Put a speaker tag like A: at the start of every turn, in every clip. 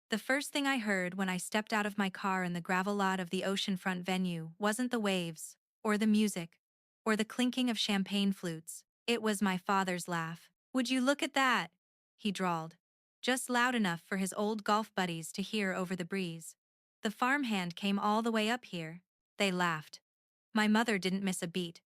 A: The first thing I heard when I stepped out of my car in the gravel lot of the oceanfront venue wasn't the waves, or the music, or the clinking of champagne flutes. It was my father's laugh. "Would you look at that?" he drawled, just loud enough for his old golf buddies to hear over the breeze. The farmhand came all the way up here. They laughed. My mother didn't miss a beat.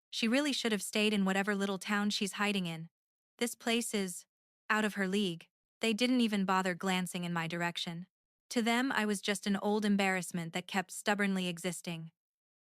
A: She really should have stayed in whatever little town she's hiding in. This place is out of her league. They didn't even bother glancing in my direction. To them, I was just an old embarrassment that kept stubbornly existing.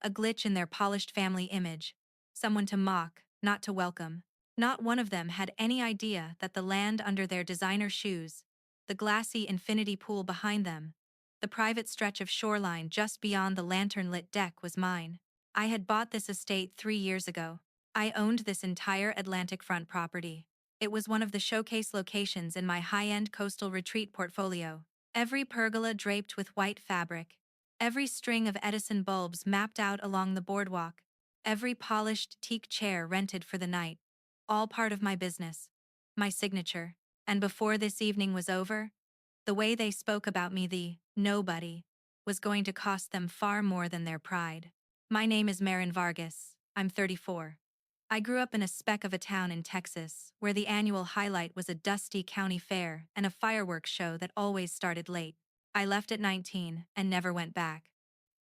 A: A glitch in their polished family image. Someone to mock, not to welcome. Not one of them had any idea that the land under their designer shoes, the glassy infinity pool behind them, the private stretch of shoreline just beyond the lantern-lit deck was mine. I had bought this estate 3 years ago. I owned this entire Atlantic front property. It was one of the showcase locations in my high-end coastal retreat portfolio. Every pergola draped with white fabric, every string of Edison bulbs mapped out along the boardwalk, every polished teak chair rented for the night. All part of my business. My signature. And before this evening was over, the way they spoke about me, the nobody, was going to cost them far more than their pride. My name is Marin Vargas. I'm 34. I grew up in a speck of a town in Texas, where the annual highlight was a dusty county fair and a fireworks show that always started late. I left at 19 and never went back.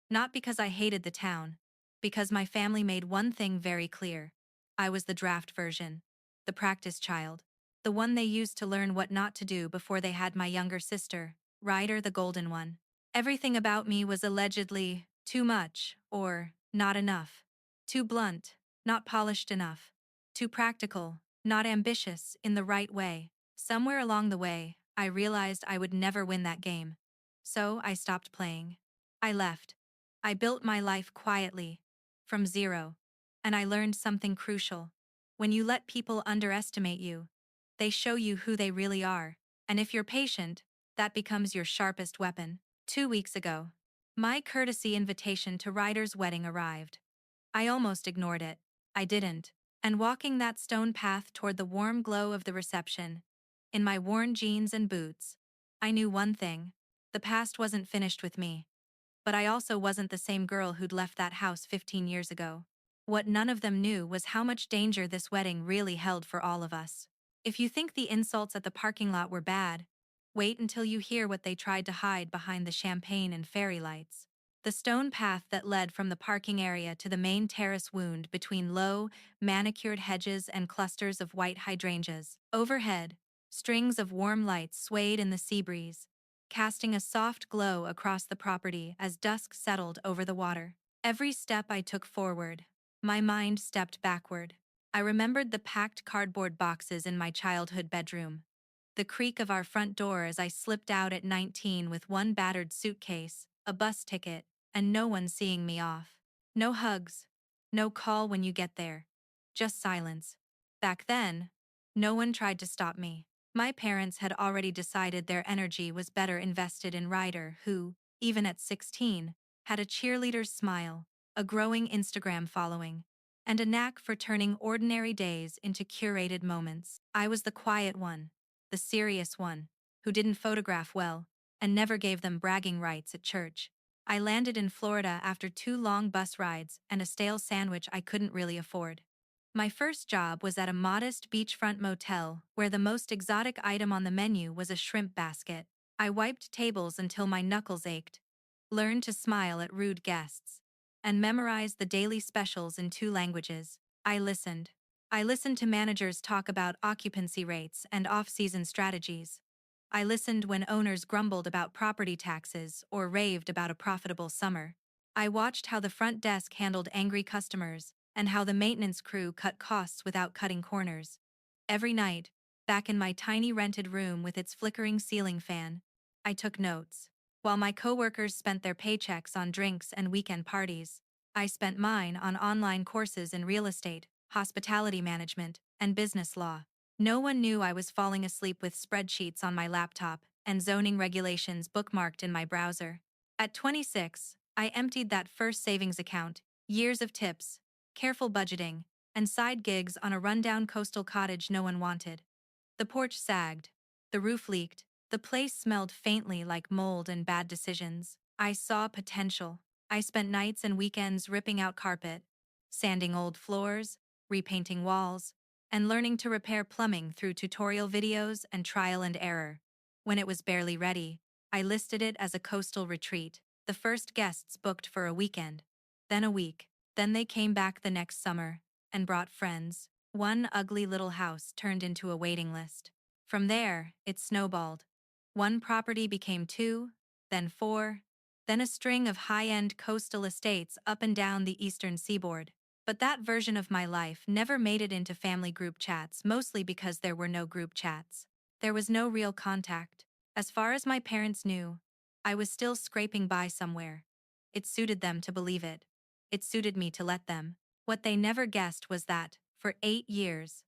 A: Not because I hated the town, because my family made one thing very clear. I was the draft version, the practice child, the one they used to learn what not to do before they had my younger sister, Ryder the golden one. Everything about me was allegedly too much or not enough, too blunt, not polished enough, too practical, not ambitious in the right way. Somewhere along the way, I realized I would never win that game. So I stopped playing. I left. I built my life quietly, from zero, and I learned something crucial. When you let people underestimate you, they show you who they really are, and if you're patient, that becomes your sharpest weapon. 2 weeks ago, my courtesy invitation to Ryder's wedding arrived. I almost ignored it. I didn't. And walking that stone path toward the warm glow of the reception, in my worn jeans and boots, I knew one thing. The past wasn't finished with me. But I also wasn't the same girl who'd left that house 15 years ago. What none of them knew was how much danger this wedding really held for all of us. If you think the insults at the parking lot were bad, wait until you hear what they tried to hide behind the champagne and fairy lights. The stone path that led from the parking area to the main terrace wound between low, manicured hedges and clusters of white hydrangeas. Overhead, strings of warm lights swayed in the sea breeze, casting a soft glow across the property as dusk settled over the water. Every step I took forward, my mind stepped backward. I remembered the packed cardboard boxes in my childhood bedroom, the creak of our front door as I slipped out at 19 with one battered suitcase, a bus ticket, and no one seeing me off. No hugs, no call when you get there, just silence. Back then, no one tried to stop me. My parents had already decided their energy was better invested in Ryder, who, even at 16, had a cheerleader's smile, a growing Instagram following, and a knack for turning ordinary days into curated moments. I was the quiet one, the serious one, who didn't photograph well, and never gave them bragging rights at church. I landed in Florida after 2 long bus rides and a stale sandwich I couldn't really afford. My first job was at a modest beachfront motel where the most exotic item on the menu was a shrimp basket. I wiped tables until my knuckles ached, learned to smile at rude guests, and memorized the daily specials in 2 languages. I listened. I listened to managers talk about occupancy rates and off-season strategies. I listened when owners grumbled about property taxes or raved about a profitable summer. I watched how the front desk handled angry customers and how the maintenance crew cut costs without cutting corners. Every night, back in my tiny rented room with its flickering ceiling fan, I took notes. While my coworkers spent their paychecks on drinks and weekend parties, I spent mine on online courses in real estate, hospitality management, and business law. No one knew I was falling asleep with spreadsheets on my laptop and zoning regulations bookmarked in my browser. At 26, I emptied that first savings account, years of tips, careful budgeting, and side gigs on a rundown coastal cottage no one wanted. The porch sagged, the roof leaked, The place smelled faintly like mold and bad decisions. I saw potential. I spent nights and weekends ripping out carpet, sanding old floors, repainting walls, and learning to repair plumbing through tutorial videos and trial and error. When it was barely ready, I listed it as a coastal retreat. The first guests booked for a weekend, then a week. Then they came back the next summer and brought friends. One ugly little house turned into a waiting list. From there, it snowballed. One property became two, then four, then a string of high-end coastal estates up and down the eastern seaboard. But that version of my life never made it into family group chats, mostly because there were no group chats. There was no real contact. As far as my parents knew, I was still scraping by somewhere. It suited them to believe it. It suited me to let them. What they never guessed was that, for 8 years,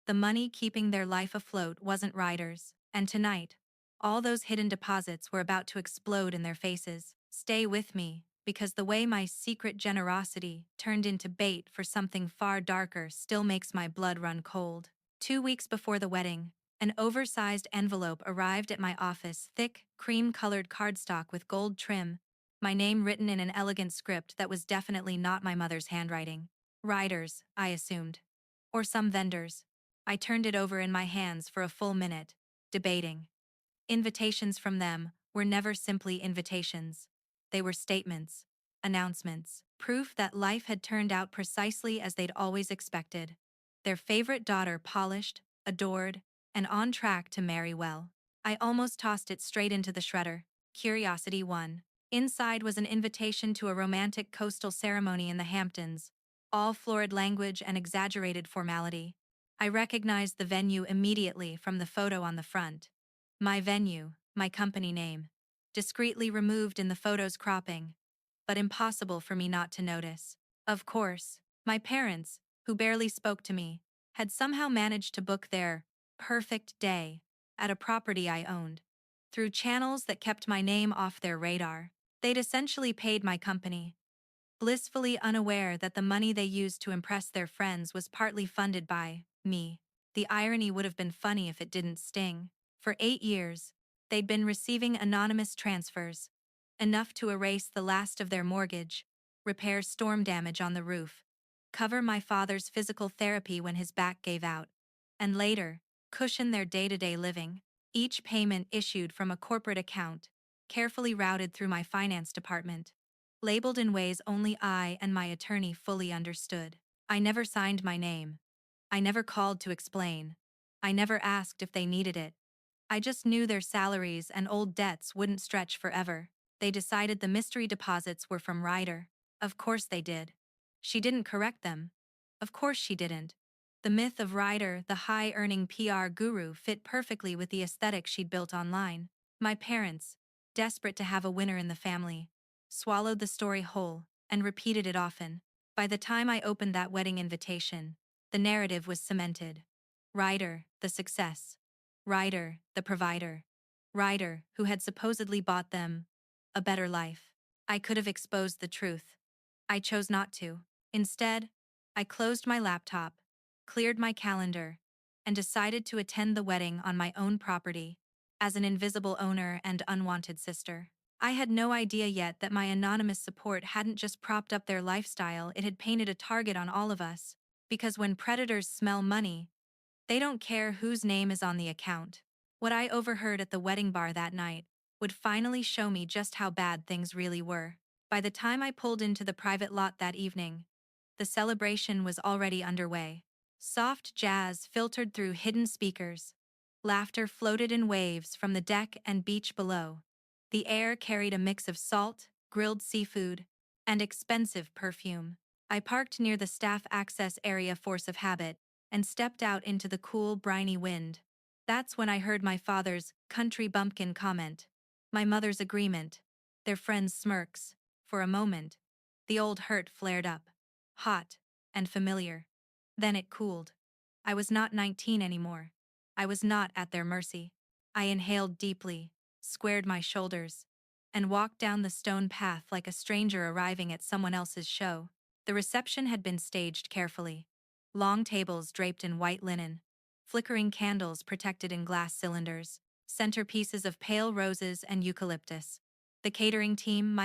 A: the money keeping their life afloat wasn't riders, and tonight, all those hidden deposits were about to explode in their faces. Stay with me, because the way my secret generosity turned into bait for something far darker still makes my blood run cold. 2 weeks before the wedding, an oversized envelope arrived at my office, thick, cream-colored cardstock with gold trim, my name written in an elegant script that was definitely not my mother's handwriting. Riders, I assumed. Or some vendors. I turned it over in my hands for a full minute, debating. Invitations from them were never simply invitations. They were statements, announcements, proof that life had turned out precisely as they'd always expected. Their favorite daughter polished, adored, and on track to marry well. I almost tossed it straight into the shredder. Curiosity won. Inside was an invitation to a romantic coastal ceremony in the Hamptons, all florid language and exaggerated formality. I recognized the venue immediately from the photo on the front. My venue, my company name, discreetly removed in the photo's cropping, but impossible for me not to notice. Of course, my parents, who barely spoke to me, had somehow managed to book their perfect day at a property I owned. Through channels that kept my name off their radar, they'd essentially paid my company, blissfully unaware that the money they used to impress their friends was partly funded by me. The irony would have been funny if it didn't sting. For 8 years, they'd been receiving anonymous transfers, enough to erase the last of their mortgage, repair storm damage on the roof, cover my father's physical therapy when his back gave out, and later, cushion their day-to-day living. Each payment issued from a corporate account, carefully routed through my finance department, labeled in ways only I and my attorney fully understood. I never signed my name. I never called to explain. I never asked if they needed it. I just knew their salaries and old debts wouldn't stretch forever. They decided the mystery deposits were from Ryder. Of course they did. She didn't correct them. Of course she didn't. The myth of Ryder, the high-earning PR guru, fit perfectly with the aesthetic she'd built online. My parents, desperate to have a winner in the family, swallowed the story whole and repeated it often. By the time I opened that wedding invitation, the narrative was cemented. Ryder, the success. Ryder, the provider. Ryder, who had supposedly bought them a better life. I could have exposed the truth. I chose not to. Instead, I closed my laptop, cleared my calendar, and decided to attend the wedding on my own property, as an invisible owner and unwanted sister. I had no idea yet that my anonymous support hadn't just propped up their lifestyle, it had painted a target on all of us, because when predators smell money, they don't care whose name is on the account. What I overheard at the wedding bar that night would finally show me just how bad things really were. By the time I pulled into the private lot that evening, the celebration was already underway. Soft jazz filtered through hidden speakers. Laughter floated in waves from the deck and beach below. The air carried a mix of salt, grilled seafood, and expensive perfume. I parked near the staff access area, force of habit, and stepped out into the cool, briny wind. That's when I heard my father's country bumpkin comment, my mother's agreement, their friends' smirks. For a moment, the old hurt flared up, hot and familiar. Then it cooled. I was not 19 anymore. I was not at their mercy. I inhaled deeply, squared my shoulders, and walked down the stone path like a stranger arriving at someone else's show. The reception had been staged carefully. Long tables draped in white linen, flickering candles protected in glass cylinders. centerpieces of pale roses and eucalyptus. My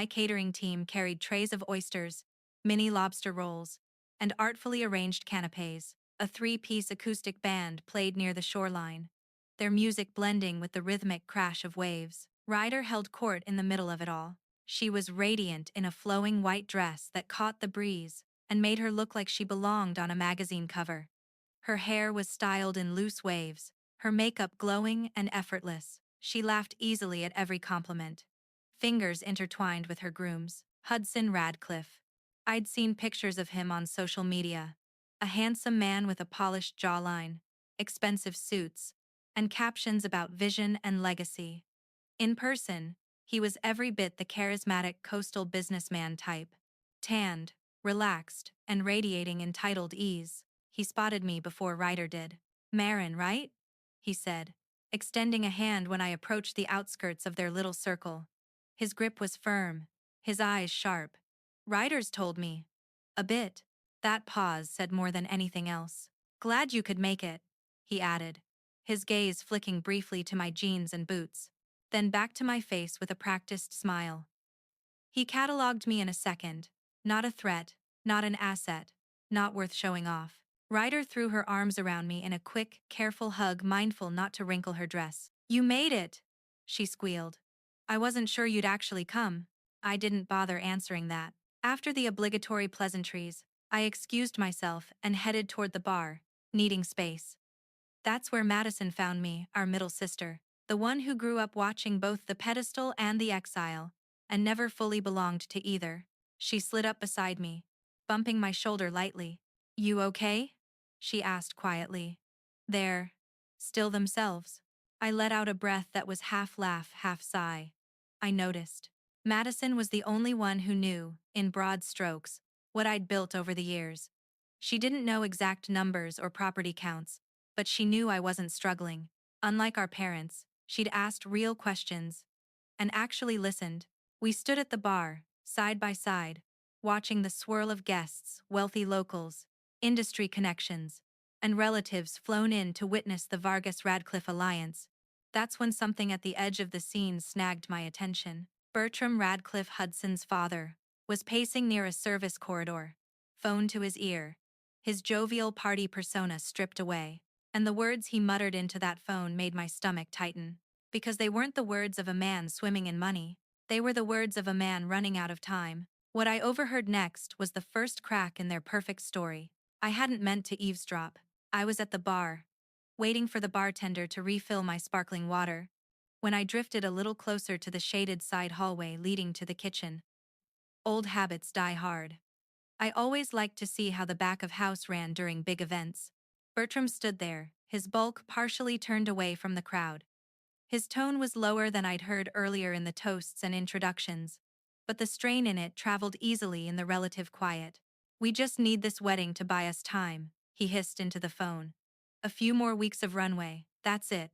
A: catering team carried trays of oysters, mini lobster rolls, and artfully arranged canapes. A three-piece acoustic band played near the shoreline, their music blending with the rhythmic crash of waves. Ryder held court in the middle of it all. She was radiant in a flowing white dress that caught the breeze and made her look like she belonged on a magazine cover. Her hair was styled in loose waves, her makeup glowing and effortless. She laughed easily at every compliment, fingers intertwined with her groom's. Hudson Radcliffe. I'd seen pictures of him on social media. A handsome man with a polished jawline, expensive suits, and captions about vision and legacy. In person, he was every bit the charismatic coastal businessman type. Tanned, relaxed, and radiating entitled ease. He spotted me before Ryder did. "Marin, right?" he said, extending a hand when I approached the outskirts of their little circle. His grip was firm, his eyes sharp. "Ryder's told me." "A bit." That pause said more than anything else. "Glad you could make it," he added, his gaze flicking briefly to my jeans and boots, then back to my face with a practiced smile. He catalogued me in a second. Not a threat, not an asset, not worth showing off. Ryder threw her arms around me in a quick, careful hug, mindful not to wrinkle her dress. "You made it," she squealed. "I wasn't sure you'd actually come." I didn't bother answering that. After the obligatory pleasantries, I excused myself and headed toward the bar, needing space. That's where Madison found me, our middle sister, the one who grew up watching both The Pedestal and The Exile, and never fully belonged to either. She slid up beside me, bumping my shoulder lightly. "You okay?" she asked quietly. "They're still themselves." I let out a breath that was half laugh, half sigh. I noticed. Madison was the only one who knew, in broad strokes, what I'd built over the years. She didn't know exact numbers or property counts, but she knew I wasn't struggling. Unlike our parents, she'd asked real questions and actually listened. We stood at the bar, side by side, watching the swirl of guests, wealthy locals, industry connections, and relatives flown in to witness the Vargas-Radcliffe alliance. That's when something at the edge of the scene snagged my attention. Bertram Radcliffe, Hudson's father, was pacing near a service corridor, phone to his ear, his jovial party persona stripped away, and the words he muttered into that phone made my stomach tighten. Because they weren't the words of a man swimming in money, they were the words of a man running out of time. What I overheard next was the first crack in their perfect story. I hadn't meant to eavesdrop. I was at the bar, waiting for the bartender to refill my sparkling water, when I drifted a little closer to the shaded side hallway leading to the kitchen. Old habits die hard. I always liked to see how the back of house ran during big events. Bertram stood there, his bulk partially turned away from the crowd. His tone was lower than I'd heard earlier in the toasts and introductions, but the strain in it traveled easily in the relative quiet. "We just need this wedding to buy us time," he hissed into the phone. "A few more weeks of runway, that's it.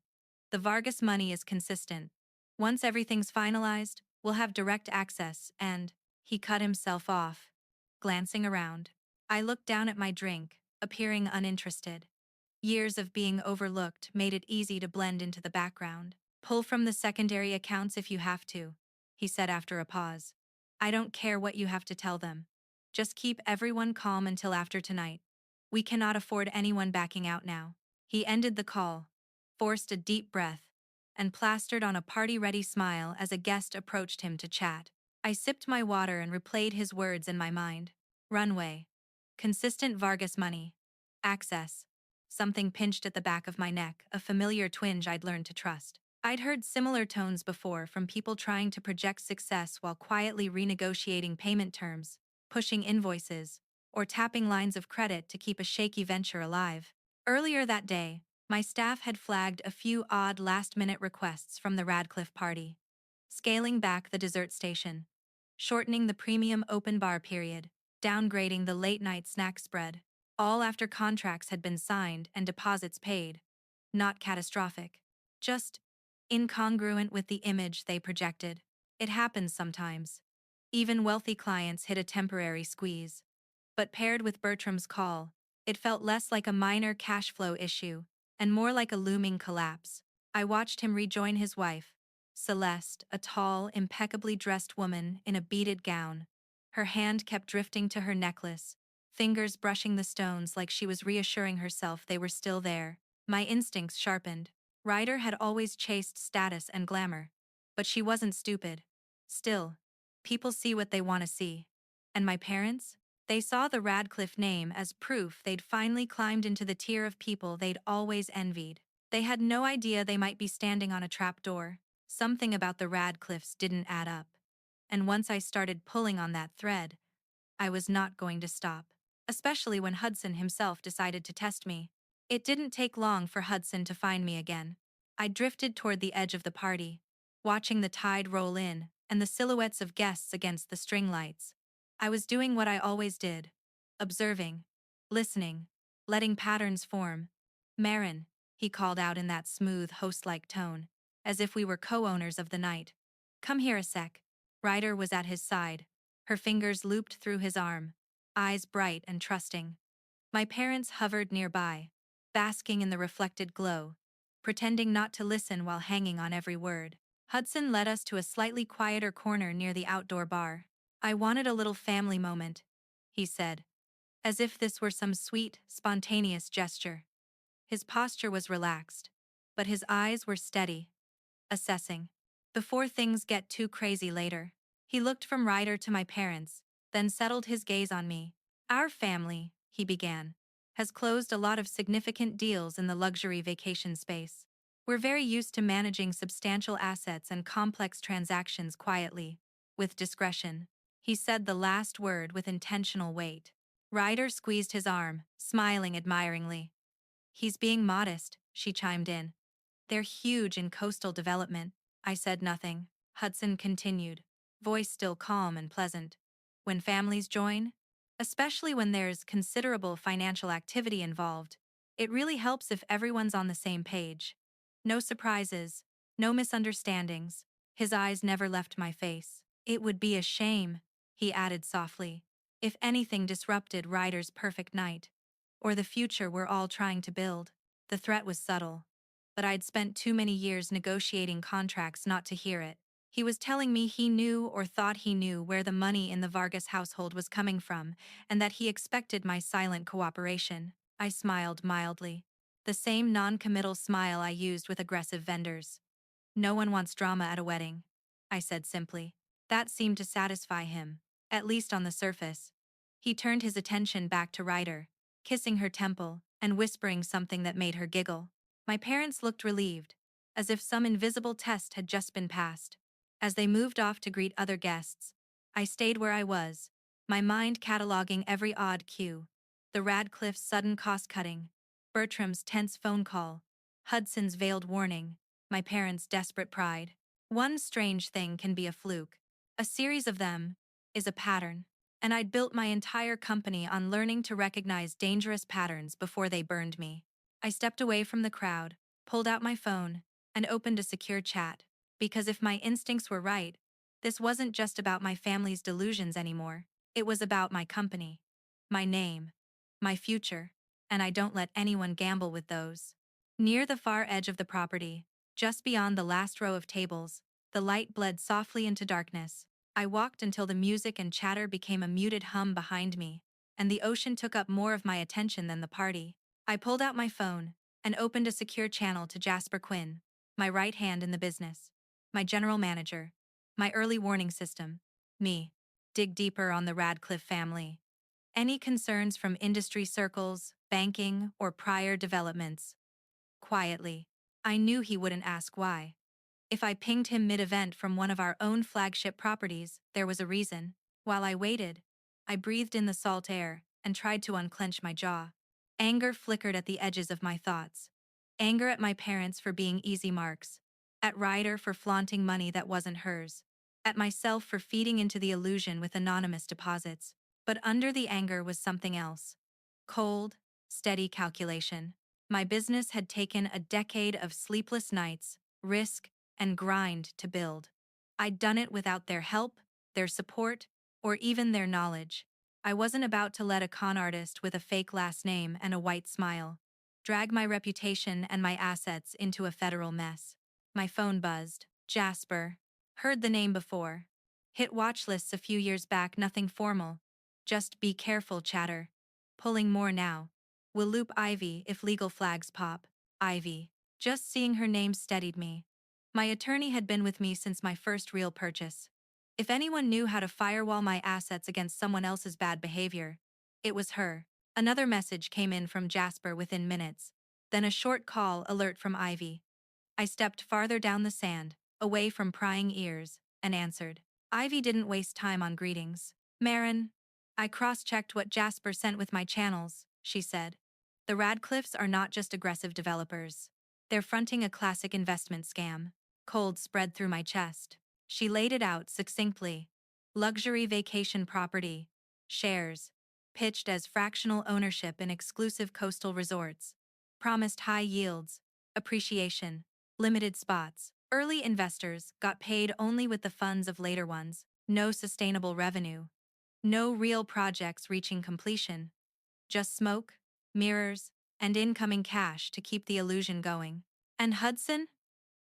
A: The Vargas money is consistent. Once everything's finalized, we'll have direct access and..." He cut himself off, glancing around. I looked down at my drink, appearing uninterested. Years of being overlooked made it easy to blend into the background. "Pull from the secondary accounts if you have to," he said after a pause. "I don't care what you have to tell them. Just keep everyone calm until after tonight. We cannot afford anyone backing out now." He ended the call, forced a deep breath, and plastered on a party-ready smile as a guest approached him to chat. I sipped my water and replayed his words in my mind. Runway. Consistent Vargas money. Access. Something pinched at the back of my neck, a familiar twinge I'd learned to trust. I'd heard similar tones before from people trying to project success while quietly renegotiating payment terms, pushing invoices, or tapping lines of credit to keep a shaky venture alive. Earlier that day, my staff had flagged a few odd last-minute requests from the Radcliffe party. Scaling back the dessert station, shortening the premium open bar period, downgrading the late-night snack spread, all after contracts had been signed and deposits paid. Not catastrophic, just incongruent with the image they projected. It happens sometimes. Even wealthy clients hit a temporary squeeze. But paired with Bertram's call, it felt less like a minor cash flow issue and more like a looming collapse. I watched him rejoin his wife, Celeste, a tall, impeccably dressed woman in a beaded gown. Her hand kept drifting to her necklace, fingers brushing the stones like she was reassuring herself they were still there. My instincts sharpened. Ryder had always chased status and glamour. But she wasn't stupid. Still, people see what they want to see. And my parents? They saw the Radcliffe name as proof they'd finally climbed into the tier of people they'd always envied. They had no idea they might be standing on a trapdoor. Something about the Radcliffes didn't add up. And once I started pulling on that thread, I was not going to stop. Especially when Hudson himself decided to test me. It didn't take long for Hudson to find me again. I drifted toward the edge of the party, watching the tide roll in and the silhouettes of guests against the string lights. I was doing what I always did. Observing. Listening. Letting patterns form. Marin, he called out in that smooth, host-like tone, as if we were co-owners of the night. Come here a sec. Ryder was at his side, her fingers looped through his arm, eyes bright and trusting. My parents hovered nearby, basking in the reflected glow, pretending not to listen while hanging on every word. Hudson led us to a slightly quieter corner near the outdoor bar. I wanted a little family moment, he said, as if this were some sweet, spontaneous gesture. His posture was relaxed, but his eyes were steady, assessing. Before things get too crazy later. He looked from Ryder to my parents, then settled his gaze on me. Our family, he began, has closed a lot of significant deals in the luxury vacation space. We're very used to managing substantial assets and complex transactions quietly, with discretion. He said the last word with intentional weight. Ryder squeezed his arm, smiling admiringly. He's being modest, she chimed in. They're huge in coastal development. I said nothing. Hudson continued, voice still calm and pleasant. When families join, especially when there's considerable financial activity involved, it really helps if everyone's on the same page. No surprises, no misunderstandings. His eyes never left my face. It would be a shame, he added softly, if anything disrupted Ryder's perfect night, or the future we're all trying to build. The threat was subtle, but I'd spent too many years negotiating contracts not to hear it. He was telling me he knew or thought he knew where the money in the Vargas household was coming from, and that he expected my silent cooperation. I smiled mildly. The same non-committal smile I used with aggressive vendors. No one wants drama at a wedding, I said simply. That seemed to satisfy him, at least on the surface. He turned his attention back to Ryder, kissing her temple and whispering something that made her giggle. My parents looked relieved, as if some invisible test had just been passed. As they moved off to greet other guests, I stayed where I was, my mind cataloging every odd cue. The Radcliffe's sudden cost-cutting, Bertram's tense phone call, Hudson's veiled warning, my parents' desperate pride. One strange thing can be a fluke. A series of them is a pattern. And I'd built my entire company on learning to recognize dangerous patterns before they burned me. I stepped away from the crowd, pulled out my phone, and opened a secure chat. Because if my instincts were right, this wasn't just about my family's delusions anymore. It was about my company, my name, my future, and I don't let anyone gamble with those. Near the far edge of the property, just beyond the last row of tables, the light bled softly into darkness. I walked until the music and chatter became a muted hum behind me, and the ocean took up more of my attention than the party. I pulled out my phone and opened a secure channel to Jasper Quinn, my right hand in the business, my general manager, my early warning system, me. Dig deeper on the Radcliffe family. Any concerns from industry circles, banking, or prior developments. Quietly. I knew he wouldn't ask why. If I pinged him mid-event from one of our own flagship properties, there was a reason. While I waited, I breathed in the salt air and tried to unclench my jaw. Anger flickered at the edges of my thoughts. Anger at my parents for being easy marks. At Ryder for flaunting money that wasn't hers. At myself for feeding into the illusion with anonymous deposits. But under the anger was something else. Cold, steady calculation. My business had taken a decade of sleepless nights, risk, and grind to build. I'd done it without their help, their support, or even their knowledge. I wasn't about to let a con artist with a fake last name and a white smile drag my reputation and my assets into a federal mess. My phone buzzed. Jasper. Heard the name before. Hit watch lists a few years back, nothing formal. Just be careful chatter. Pulling more now. Will loop Ivy if legal flags pop. Ivy. Just seeing her name steadied me. My attorney had been with me since my first real purchase. If anyone knew how to firewall my assets against someone else's bad behavior, it was her. Another message came in from Jasper within minutes, then a short call alert from Ivy. I stepped farther down the sand, away from prying ears, and answered. Ivy didn't waste time on greetings. Marin, I cross-checked what Jasper sent with my channels, she said. The Radcliffes are not just aggressive developers. They're fronting a classic investment scam. Cold spread through my chest. She laid it out succinctly. Luxury vacation property. Shares. Pitched as fractional ownership in exclusive coastal resorts. Promised high yields. Appreciation. Limited spots. Early investors got paid only with the funds of later ones. No sustainable revenue. No real projects reaching completion. Just smoke, mirrors, and incoming cash to keep the illusion going. And Hudson?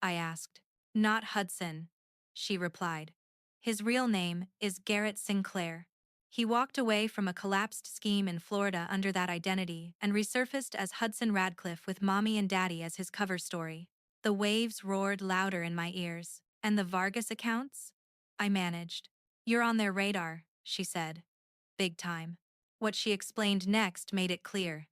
A: I asked. Not Hudson, she replied. His real name is Garrett Sinclair. He walked away from a collapsed scheme in Florida under that identity and resurfaced as Hudson Radcliffe with Mommy and Daddy as his cover story. The waves roared louder in my ears. And the Vargas accounts? I managed. You're on their radar, she said. Big time. What she explained next made it clear.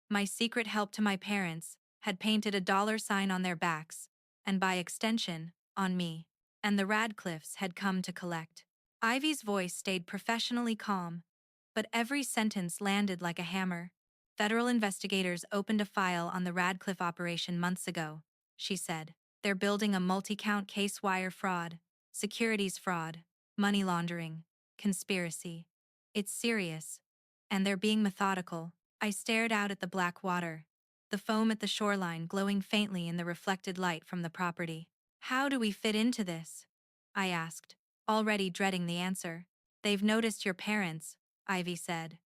A: My secret help to my parents had painted a dollar sign on their backs, and by extension, on me. And the Radcliffes had come to collect. Ivy's voice stayed professionally calm, but every sentence landed like a hammer. Federal investigators opened a file on the Radcliffe operation months ago, she said. They're building a multi-count case: wire fraud, securities fraud, money laundering, conspiracy. It's serious. And they're being methodical. I stared out at the black water, the foam at the shoreline glowing faintly in the reflected light from the property. How do we fit into this? I asked, already dreading the answer. They've noticed your parents, Ivy said.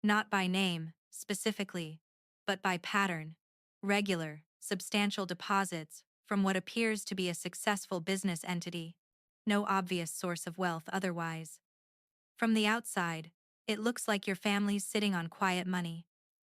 A: Not by name, specifically, but by pattern. Regular, substantial deposits from what appears to be a successful business entity. No obvious source of wealth otherwise. From the outside, it looks like your family's sitting on quiet money.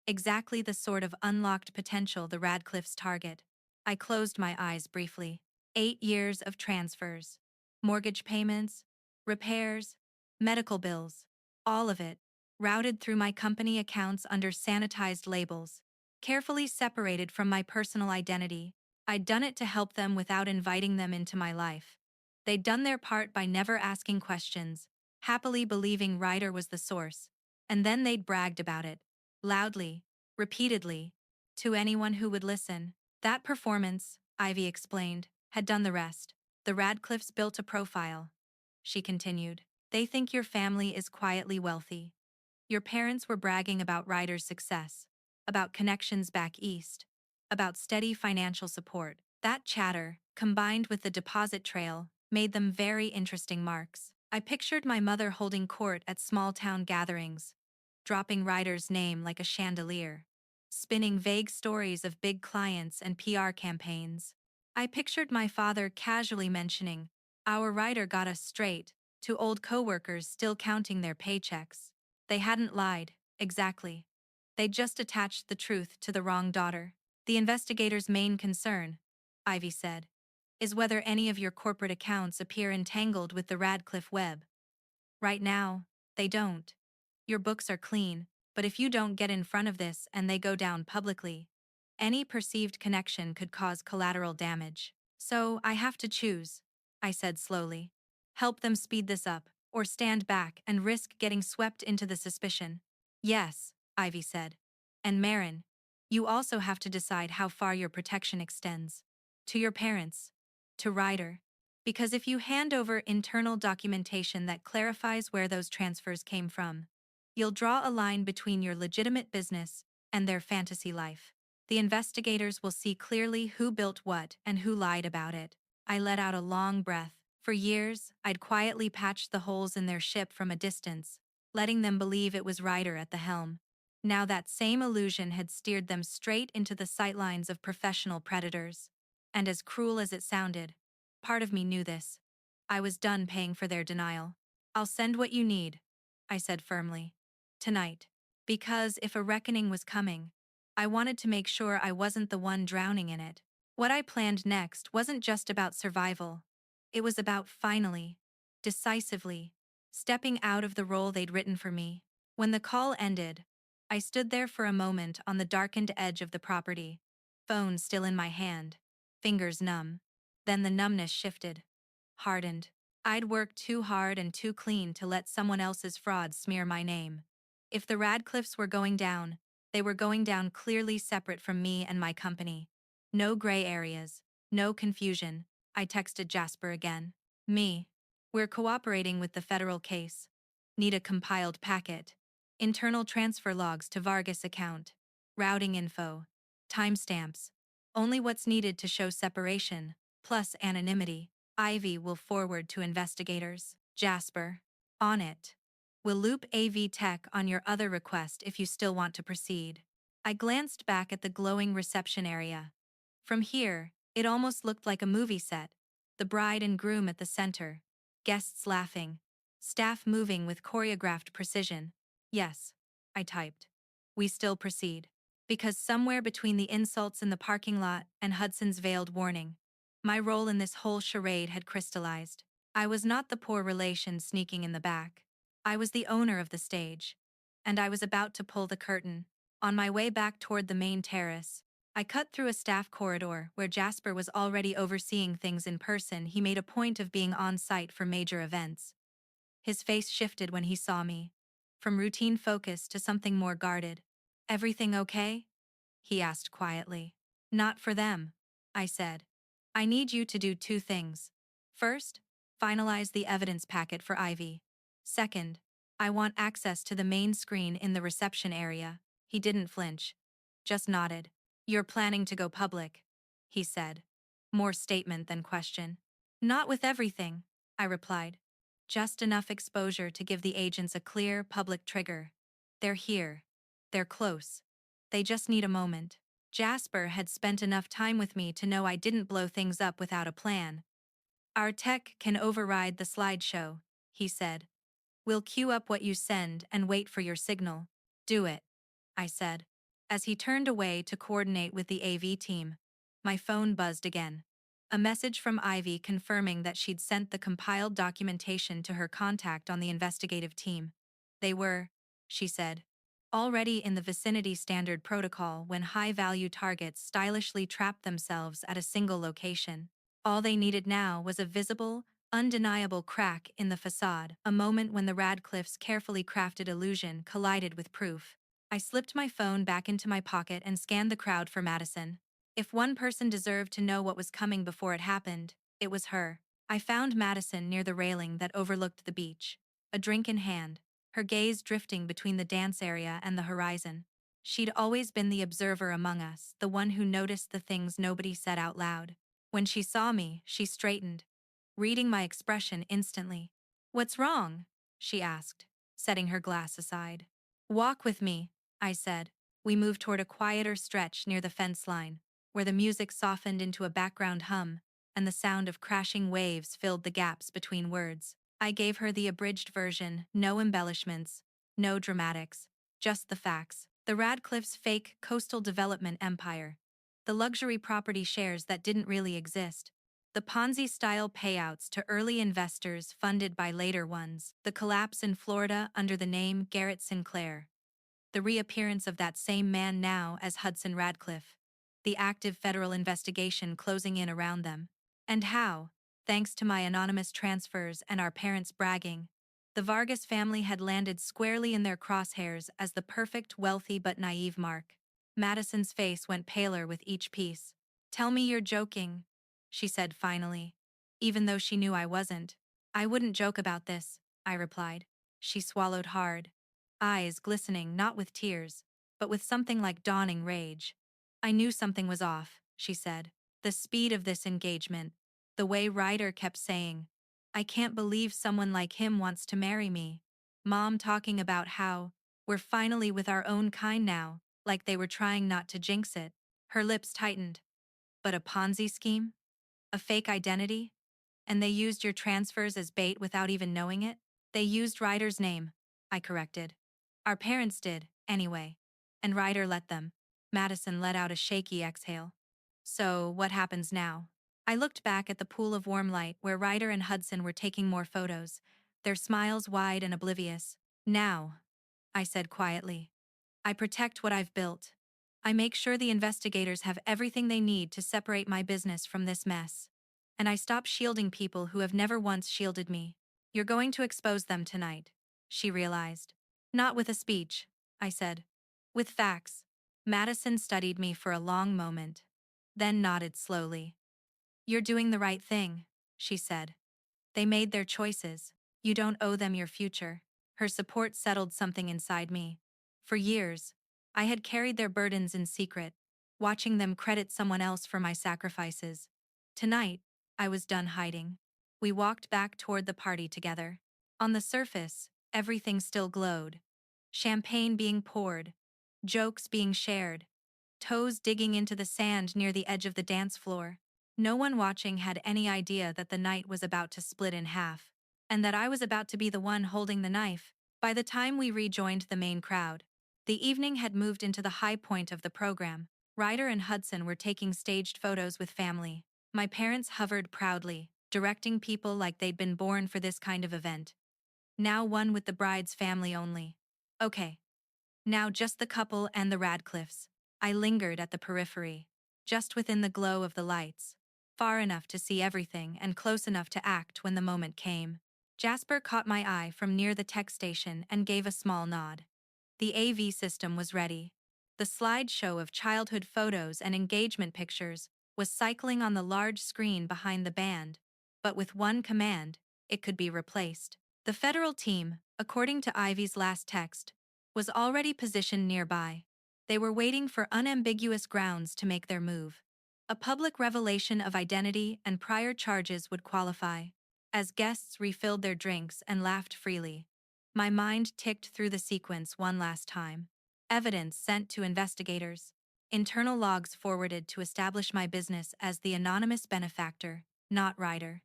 A: Exactly the sort of unlocked potential the Radcliffes target. I closed my eyes briefly. 8 years of transfers. Mortgage payments, repairs, medical bills. All of it, routed through my company accounts under sanitized labels, carefully separated from my personal identity. I'd done it to help them without inviting them into my life. They'd done their part by never asking questions, happily believing Ryder was the source, and then they'd bragged about it, loudly, repeatedly, to anyone who would listen. That performance, Ivy explained, had done the rest. The Radcliffes built a profile. She continued. They think your family is quietly wealthy. Your parents were bragging about Ryder's success, about connections back east, about steady financial support. That chatter, combined with the deposit trail, made them very interesting marks. I pictured my mother holding court at small-town gatherings, dropping Ryder's name like a chandelier, spinning vague stories of big clients and PR campaigns. I pictured my father casually mentioning, "Our Ryder got us straight," to old coworkers still counting their paychecks. They hadn't lied, exactly. They'd just attached the truth to the wrong daughter. The investigator's main concern, Ivy said, is whether any of your corporate accounts appear entangled with the Radcliffe web. Right now, they don't. Your books are clean, but if you don't get in front of this and they go down publicly, any perceived connection could cause collateral damage. So I have to choose, I said slowly. Help them speed this up, or stand back and risk getting swept into the suspicion. Yes, Ivy said. And Marin, you also have to decide how far your protection extends. To your parents. To Ryder. Because if you hand over internal documentation that clarifies where those transfers came from, you'll draw a line between your legitimate business and their fantasy life. The investigators will see clearly who built what and who lied about it. I let out a long breath. For years, I'd quietly patched the holes in their ship from a distance, letting them believe it was Ryder at the helm. Now that same illusion had steered them straight into the sightlines of professional predators. And as cruel as it sounded, part of me knew this. I was done paying for their denial. I'll send what you need, I said firmly. Tonight. Because if a reckoning was coming, I wanted to make sure I wasn't the one drowning in it. What I planned next wasn't just about survival. It was about finally, decisively, stepping out of the role they'd written for me. When the call ended, I stood there for a moment on the darkened edge of the property, phone still in my hand, fingers numb. Then the numbness shifted, hardened. I'd worked too hard and too clean to let someone else's fraud smear my name. If the Radcliffes were going down, they were going down clearly separate from me and my company. No gray areas, no confusion. I texted Jasper again. Me. We're cooperating with the federal case. Need a compiled packet. Internal transfer logs to Vargas account. Routing info. Timestamps. Only what's needed to show separation, plus anonymity. Ivy will forward to investigators. Jasper. On it. Will loop AV Tech on your other request if you still want to proceed. I glanced back at the glowing reception area. From here, it almost looked like a movie set. The bride and groom at the center. Guests laughing. Staff moving with choreographed precision. Yes, I typed. We still proceed. Because somewhere between the insults in the parking lot and Hudson's veiled warning, my role in this whole charade had crystallized. I was not the poor relation sneaking in the back. I was the owner of the stage. And I was about to pull the curtain. On my way back toward the main terrace, I cut through a staff corridor where Jasper was already overseeing things in person. He made a point of being on site for major events. His face shifted when he saw me, from routine focus to something more guarded. Everything okay? He asked quietly. Not for them, I said. I need you to do two things. First, finalize the evidence packet for Ivy. Second, I want access to the main screen in the reception area. He didn't flinch, just nodded. You're planning to go public, he said. More statement than question. Not with everything, I replied. Just enough exposure to give the agents a clear, public trigger. They're here. They're close. They just need a moment. Jasper had spent enough time with me to know I didn't blow things up without a plan. Our tech can override the slideshow, he said. We'll queue up what you send and wait for your signal. Do it, I said. As he turned away to coordinate with the AV team, my phone buzzed again. A message from Ivy confirming that she'd sent the compiled documentation to her contact on the investigative team. They were, she said, already in the vicinity standard protocol when high-value targets stylishly trapped themselves at a single location. All they needed now was a visible, undeniable crack in the facade, a moment when the Radcliffe's carefully crafted illusion collided with proof. I slipped my phone back into my pocket and scanned the crowd for Madison. If one person deserved to know what was coming before it happened, it was her. I found Madison near the railing that overlooked the beach, a drink in hand, her gaze drifting between the dance area and the horizon. She'd always been the observer among us, the one who noticed the things nobody said out loud. When she saw me, she straightened, reading my expression instantly. What's wrong? She asked, setting her glass aside. Walk with me, I said. We moved toward a quieter stretch near the fence line, where the music softened into a background hum, and the sound of crashing waves filled the gaps between words. I gave her the abridged version, no embellishments, no dramatics, just the facts. The Radcliffe's fake coastal development empire, the luxury property shares that didn't really exist, the Ponzi-style payouts to early investors funded by later ones, the collapse in Florida under the name Garrett Sinclair, the reappearance of that same man now as Hudson Radcliffe, the active federal investigation closing in around them, and how, thanks to my anonymous transfers and our parents' bragging, the Vargas family had landed squarely in their crosshairs as the perfect wealthy but naive mark. Madison's face went paler with each piece. Tell me you're joking, she said finally, even though she knew I wasn't. I wouldn't joke about this, I replied. She swallowed hard, eyes glistening not with tears, but with something like dawning rage. I knew something was off, she said. The speed of this engagement, the way Ryder kept saying, I can't believe someone like him wants to marry me. Mom talking about how We're finally with our own kind now, like they were trying not to jinx it. Her lips tightened. But a Ponzi scheme? A fake identity? And they used your transfers as bait without even knowing it? They used Ryder's name, I corrected. Our parents did, anyway. And Ryder let them. Madison let out a shaky exhale. So, what happens now? I looked back at the pool of warm light where Ryder and Hudson were taking more photos, their smiles wide and oblivious. Now, I said quietly, I protect what I've built. I make sure the investigators have everything they need to separate my business from this mess. And I stop shielding people who have never once shielded me. You're going to expose them tonight, she realized. Not with a speech, I said. With facts. Madison studied me for a long moment, then nodded slowly. You're doing the right thing, she said. They made their choices. You don't owe them your future. Her support settled something inside me. For years, I had carried their burdens in secret, watching them credit someone else for my sacrifices. Tonight, I was done hiding. We walked back toward the party together. On the surface, everything still glowed. Champagne being poured, jokes being shared, toes digging into the sand near the edge of the dance floor. No one watching had any idea that the night was about to split in half, and that I was about to be the one holding the knife. By the time we rejoined the main crowd, the evening had moved into the high point of the program. Ryder and Hudson were taking staged photos with family. My parents hovered proudly, directing people like they'd been born for this kind of event. Now one with the bride's family only. Okay. Now just the couple and the Radcliffes. I lingered at the periphery, just within the glow of the lights, far enough to see everything and close enough to act when the moment came. Jasper caught my eye from near the tech station and gave a small nod. The AV system was ready. The slideshow of childhood photos and engagement pictures was cycling on the large screen behind the band, but with one command, it could be replaced. The federal team, according to Ivy's last text, was already positioned nearby. They were waiting for unambiguous grounds to make their move. A public revelation of identity and prior charges would qualify. As guests refilled their drinks and laughed freely, my mind ticked through the sequence one last time. Evidence sent to investigators. Internal logs forwarded to establish my business as the anonymous benefactor, not Ryder.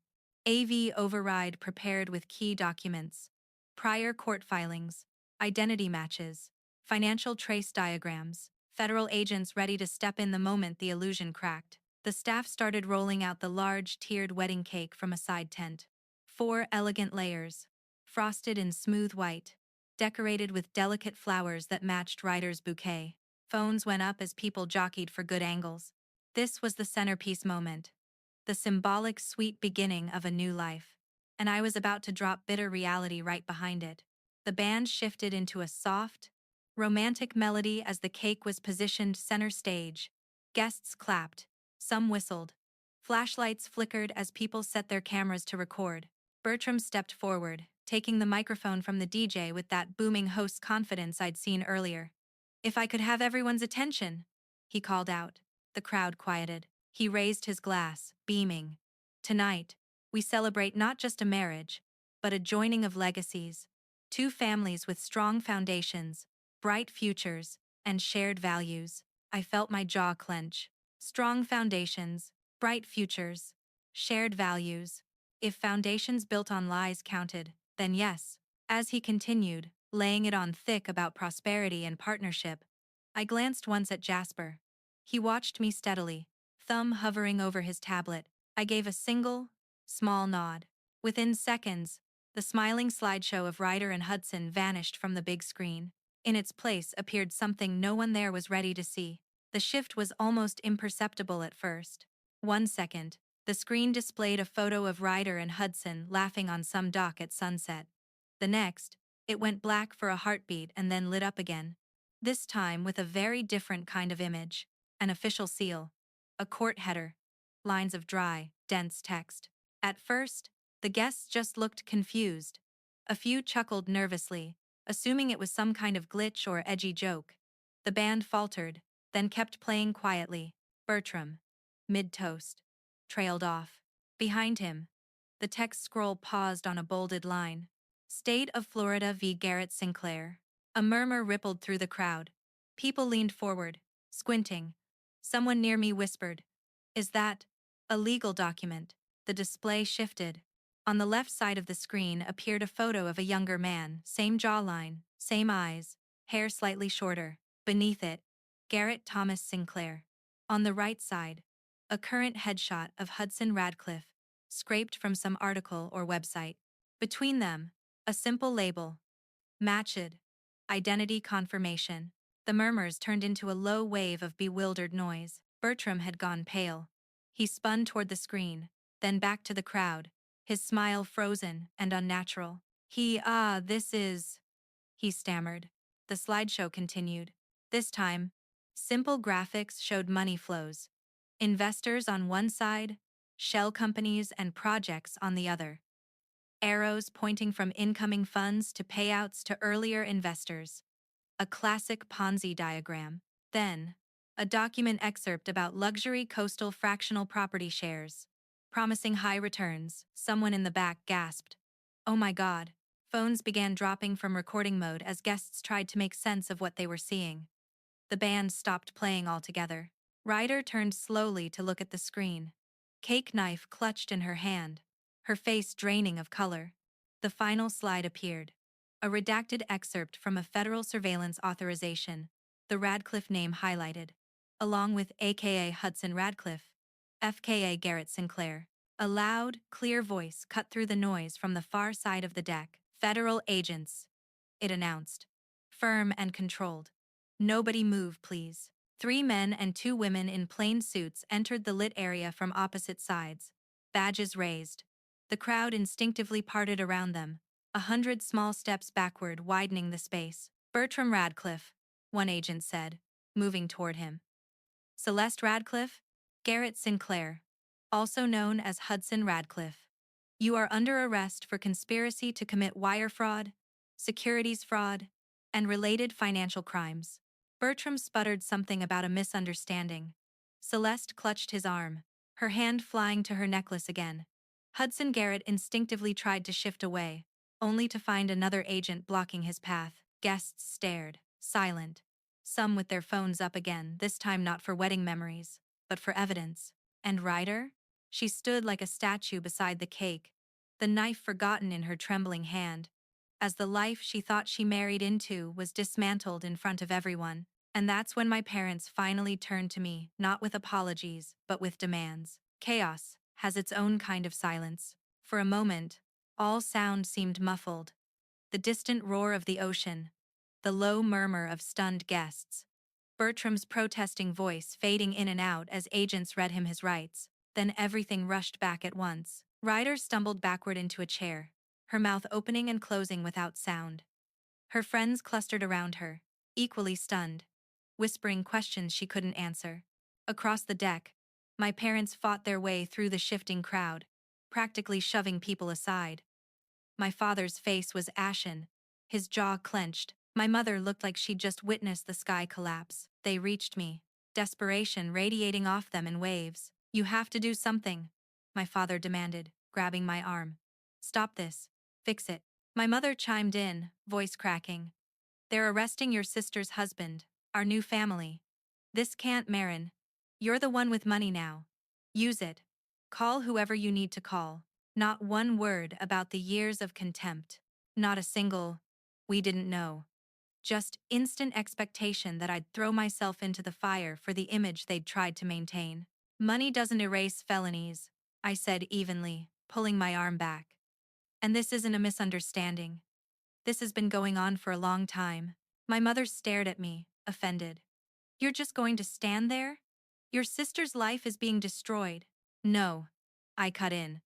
A: AV override prepared with key documents. Prior court filings. Identity matches. Financial trace diagrams. Federal agents ready to step in the moment the illusion cracked. The staff started rolling out the large, tiered wedding cake from a side tent. 4 elegant layers, frosted in smooth white, decorated with delicate flowers that matched Ryder's bouquet. Phones went up as people jockeyed for good angles. This was the centerpiece moment, the symbolic sweet beginning of a new life. And I was about to drop bitter reality right behind it. The band shifted into a soft, romantic melody as the cake was positioned center stage. Guests clapped, some whistled. Flashlights flickered as people set their cameras to record. Bertram stepped forward, taking the microphone from the DJ with that booming host's confidence I'd seen earlier. "If I could have everyone's attention," he called out. The crowd quieted. He raised his glass, beaming. "Tonight, we celebrate not just a marriage, but a joining of legacies. 2 families with strong foundations, bright futures, and shared values." I felt my jaw clench. Strong foundations, bright futures, shared values. If foundations built on lies counted, then yes. As he continued, laying it on thick about prosperity and partnership, I glanced once at Jasper. He watched me steadily, thumb hovering over his tablet. I gave a single, small nod. Within seconds, the smiling slideshow of Ryder and Hudson vanished from the big screen. In its place appeared something no one there was ready to see. The shift was almost imperceptible at first. 1 second, the screen displayed a photo of Ryder and Hudson laughing on some dock at sunset. The next, it went black for a heartbeat and then lit up again. This time with a very different kind of image. An official seal. A court header. Lines of dry, dense text. At first, the guests just looked confused. A few chuckled nervously, assuming it was some kind of glitch or edgy joke. The band faltered, then kept playing quietly. Bertram, mid-toast, trailed off. Behind him, the text scroll paused on a bolded line. State of Florida v. Garrett Sinclair. A murmur rippled through the crowd. People leaned forward, squinting. Someone near me whispered, "Is that a legal document?" The display shifted. On the left side of the screen appeared a photo of a younger man, same jawline, same eyes, hair slightly shorter. Beneath it, Garrett Thomas Sinclair. On the right side, a current headshot of Hudson Radcliffe, scraped from some article or website. Between them, a simple label, matched. Identity confirmation. The murmurs turned into a low wave of bewildered noise. Bertram had gone pale. He spun toward the screen, then back to the crowd, his smile frozen and unnatural. This is... he stammered. The slideshow continued. This time, simple graphics showed money flows. Investors on one side, shell companies and projects on the other. Arrows pointing from incoming funds to payouts to earlier investors. A classic Ponzi diagram. Then, a document excerpt about luxury coastal fractional property shares, promising high returns. Someone in the back gasped, "Oh my God." Phones began dropping from recording mode as guests tried to make sense of what they were seeing. The band stopped playing altogether. Ryder turned slowly to look at the screen. Cake knife clutched in her hand, her face draining of color. The final slide appeared. A redacted excerpt from a federal surveillance authorization, the Radcliffe name highlighted, along with AKA Hudson Radcliffe, FKA Garrett Sinclair. A loud, clear voice cut through the noise from the far side of the deck. "Federal agents," it announced. Firm and controlled. "Nobody move, please." 3 men and 2 women in plain suits entered the lit area from opposite sides, badges raised. The crowd instinctively parted around them, 100 small steps backward, widening the space. "Bertram Radcliffe," one agent said, moving toward him. "Celeste Radcliffe, Garrett Sinclair, also known as Hudson Radcliffe. You are under arrest for conspiracy to commit wire fraud, securities fraud, and related financial crimes." Bertram sputtered something about a misunderstanding. Celeste clutched his arm, her hand flying to her necklace again. Hudson Garrett instinctively tried to shift away, only to find another agent blocking his path. Guests stared, silent, some with their phones up again, this time not for wedding memories, but for evidence. And Ryder? She stood like a statue beside the cake, the knife forgotten in her trembling hand, as the life she thought she married into was dismantled in front of everyone. And that's when my parents finally turned to me, not with apologies, but with demands. Chaos has its own kind of silence. For a moment, all sound seemed muffled. The distant roar of the ocean, the low murmur of stunned guests, Bertram's protesting voice fading in and out as agents read him his rights. Then everything rushed back at once. Ryder stumbled backward into a chair, her mouth opening and closing without sound. Her friends clustered around her, equally stunned, whispering questions she couldn't answer. Across the deck, my parents fought their way through the shifting crowd, practically shoving people aside. My father's face was ashen, his jaw clenched. My mother looked like she'd just witnessed the sky collapse. They reached me, desperation radiating off them in waves. "You have to do something," my father demanded, grabbing my arm. "Stop this. Fix it." My mother chimed in, voice cracking. "They're arresting your sister's husband, our new family. This can't, Marin. You're the one with money now. Use it. Call whoever you need to call." Not one word about the years of contempt. Not a single, "we didn't know." Just instant expectation that I'd throw myself into the fire for the image they'd tried to maintain. "Money doesn't erase felonies," I said evenly, pulling my arm back. "And this isn't a misunderstanding. This has been going on for a long time." My mother stared at me, offended. "You're just going to stand there? Your sister's life is being destroyed." "No," I cut in.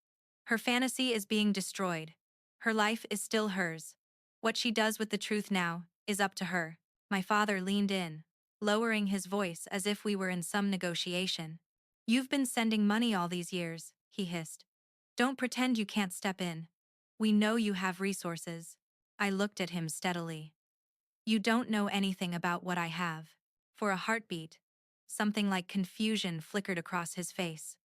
A: "Her fantasy is being destroyed. Her life is still hers. What she does with the truth now is up to her." My father leaned in, lowering his voice as if we were in some negotiation. "You've been sending money all these years," he hissed. "Don't pretend you can't step in. We know you have resources." I looked at him steadily. "You don't know anything about what I have." For a heartbeat, something like confusion flickered across his face.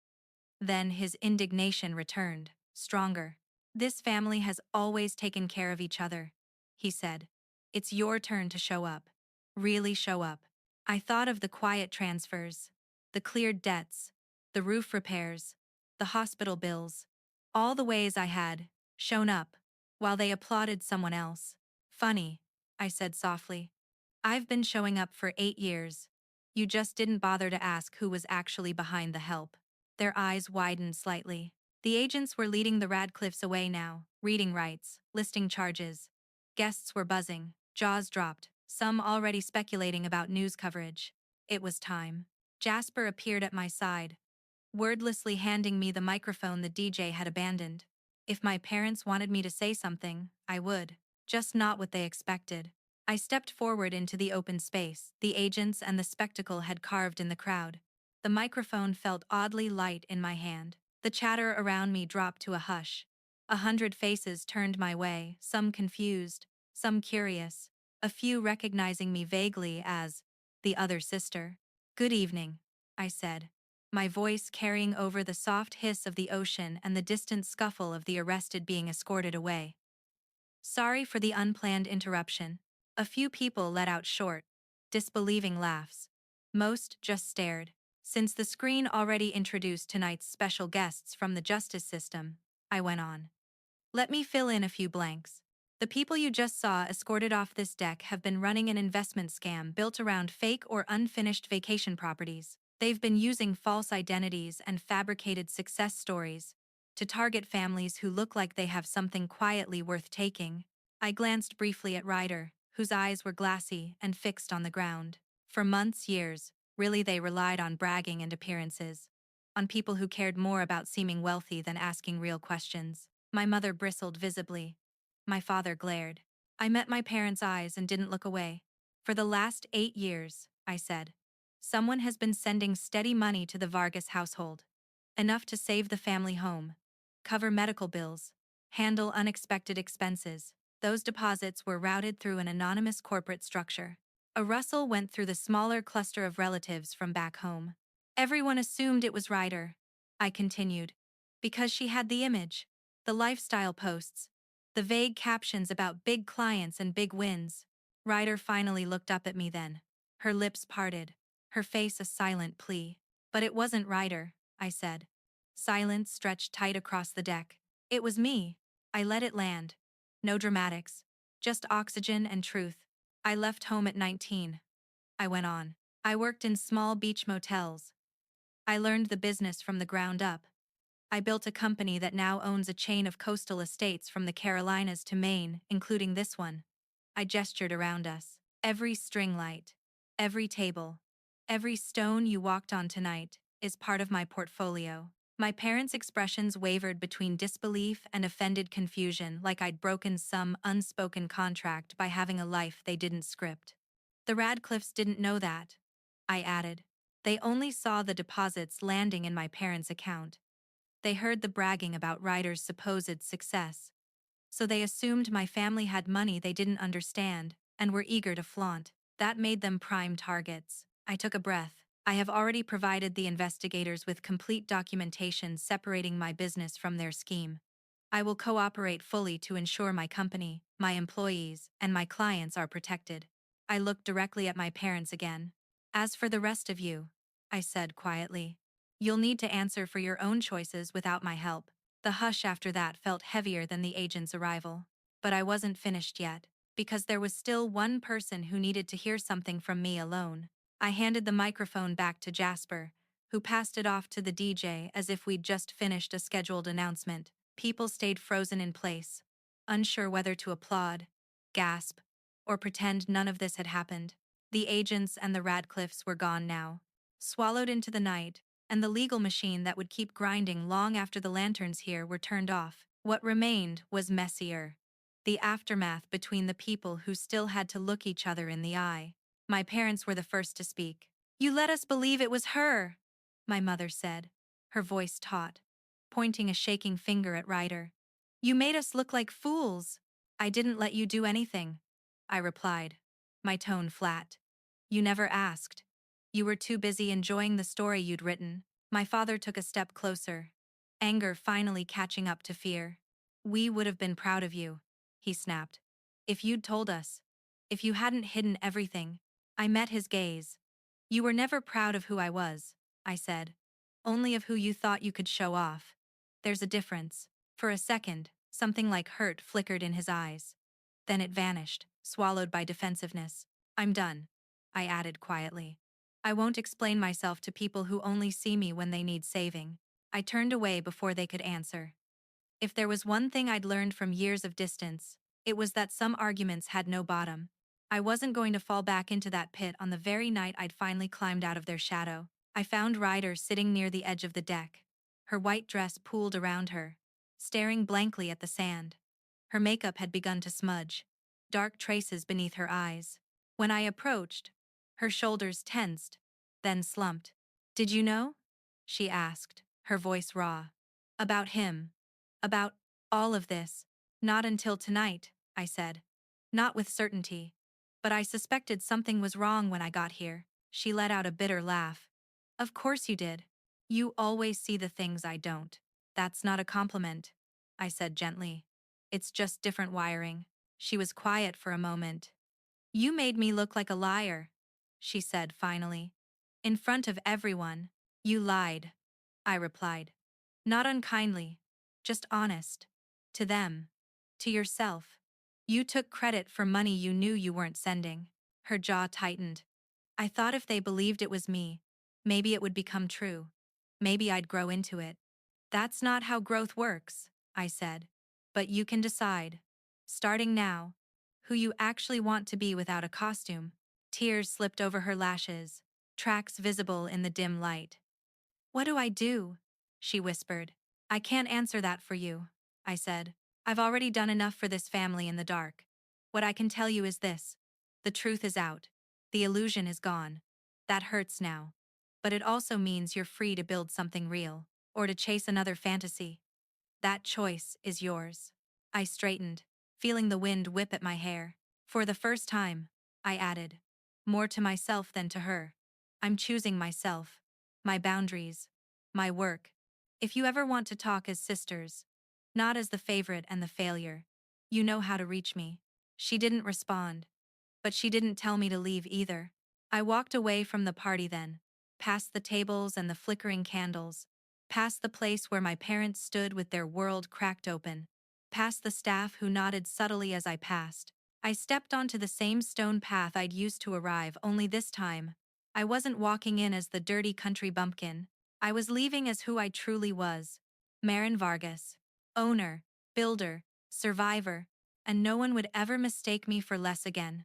A: Then his indignation returned, stronger. "This family has always taken care of each other," he said. It's your turn to show up. Really show up. I thought of the quiet transfers, the cleared debts, the roof repairs, the hospital bills, all the ways I had shown up while they applauded someone else. Funny, I said softly. I've been showing up for 8 years. You just didn't bother to ask who was actually behind the help. Their eyes widened slightly. The agents were leading the Radcliffes away now, reading rights, listing charges. Guests were buzzing, jaws dropped, some already speculating about news coverage. It was time. Jasper appeared at my side, wordlessly handing me the microphone the DJ had abandoned. If my parents wanted me to say something, I would. Just not what they expected. I stepped forward into the open space the agents and the spectacle had carved in the crowd. The microphone felt oddly light in my hand. The chatter around me dropped to a hush. 100 faces turned my way, some confused, some curious, a few recognizing me vaguely as the other sister. "Good evening," I said, my voice carrying over the soft hiss of the ocean and the distant scuffle of the arrested being escorted away. "Sorry for the unplanned interruption." A few people let out short, disbelieving laughs. Most just stared. Since the screen already introduced tonight's special guests from the justice system, I went on. Let me fill in a few blanks. The people you just saw escorted off this deck have been running an investment scam built around fake or unfinished vacation properties. They've been using false identities and fabricated success stories to target families who look like they have something quietly worth taking. I glanced briefly at Ryder, whose eyes were glassy and fixed on the ground. For months, years, really they relied on bragging and appearances, on people who cared more about seeming wealthy than asking real questions. My mother bristled visibly. My father glared. I met my parents' eyes and didn't look away. For the last 8 years, I said, someone has been sending steady money to the Vargas household. Enough to save the family home, cover medical bills, handle unexpected expenses. Those deposits were routed through an anonymous corporate structure. A rustle went through the smaller cluster of relatives from back home. Everyone assumed it was Ryder, I continued, because she had the image, the lifestyle posts, the vague captions about big clients and big wins. Ryder finally looked up at me then. Her lips parted, her face a silent plea. But it wasn't Ryder, I said. Silence stretched tight across the deck. It was me. I let it land. No dramatics. Just oxygen and truth. I left home at 19. I went on. I worked in small beach motels. I learned the business from the ground up. I built a company that now owns a chain of coastal estates from the Carolinas to Maine, including this one. I gestured around us. Every string light, every table, every stone you walked on tonight is part of my portfolio. My parents' expressions wavered between disbelief and offended confusion, like I'd broken some unspoken contract by having a life they didn't script. The Radcliffes didn't know that, I added. They only saw the deposits landing in my parents' account. They heard the bragging about Ryder's supposed success. So they assumed my family had money they didn't understand and were eager to flaunt. That made them prime targets. I took a breath. I have already provided the investigators with complete documentation separating my business from their scheme. I will cooperate fully to ensure my company, my employees, and my clients are protected. I looked directly at my parents again. As for the rest of you, I said quietly, you'll need to answer for your own choices without my help. The hush after that felt heavier than the agent's arrival. But I wasn't finished yet, because there was still one person who needed to hear something from me alone. I handed the microphone back to Jasper, who passed it off to the DJ as if we'd just finished a scheduled announcement. People stayed frozen in place, unsure whether to applaud, gasp, or pretend none of this had happened. The agents and the Radcliffes were gone now, swallowed into the night, and the legal machine that would keep grinding long after the lanterns here were turned off. What remained was messier. The aftermath between the people who still had to look each other in the eye. My parents were the first to speak. "You let us believe it was her," my mother said, her voice taut, pointing a shaking finger at Ryder. "You made us look like fools." "I didn't let you do anything," I replied, my tone flat. "You never asked. You were too busy enjoying the story you'd written." My father took a step closer, anger finally catching up to fear. "We would have been proud of you," he snapped, "if you'd told us. If you hadn't hidden everything. I met his gaze. You were never proud of who I was, I said. Only of who you thought you could show off. There's a difference. For a second, something like hurt flickered in his eyes. Then it vanished, swallowed by defensiveness. I'm done, I added quietly. I won't explain myself to people who only see me when they need saving. I turned away before they could answer. If there was one thing I'd learned from years of distance, it was that some arguments had no bottom. I wasn't going to fall back into that pit on the very night I'd finally climbed out of their shadow. I found Ryder sitting near the edge of the deck, her white dress pooled around her, staring blankly at the sand. Her makeup had begun to smudge, dark traces beneath her eyes. When I approached, her shoulders tensed, then slumped. Did you know? She asked, her voice raw. About him. About all of this. Not until tonight, I said. Not with certainty. But I suspected something was wrong when I got here. She let out a bitter laugh. Of course you did. You always see the things I don't. That's not a compliment, I said gently. It's just different wiring. She was quiet for a moment. You made me look like a liar, she said finally. In front of everyone. You lied, I replied. Not unkindly, just honest. To them. To yourself. You took credit for money you knew you weren't sending. Her jaw tightened. I thought if they believed it was me, maybe it would become true. Maybe I'd grow into it. That's not how growth works, I said. But you can decide. Starting now. Who you actually want to be without a costume. Tears slipped over her lashes, tracks visible in the dim light. What do I do? She whispered. I can't answer that for you, I said. I've already done enough for this family in the dark. What I can tell you is this. The truth is out. The illusion is gone. That hurts now. But it also means you're free to build something real, or to chase another fantasy. That choice is yours. I straightened, feeling the wind whip at my hair. For the first time, I added. More to myself than to her. I'm choosing myself. My boundaries. My work. If you ever want to talk as sisters, not as the favorite and the failure, you know how to reach me. She didn't respond. But she didn't tell me to leave either. I walked away from the party then, past the tables and the flickering candles, past the place where my parents stood with their world cracked open, past the staff who nodded subtly as I passed. I stepped onto the same stone path I'd used to arrive, only this time, I wasn't walking in as the dirty country bumpkin. I was leaving as who I truly was. Marin Vargas. Owner, builder, survivor, and no one would ever mistake me for less again.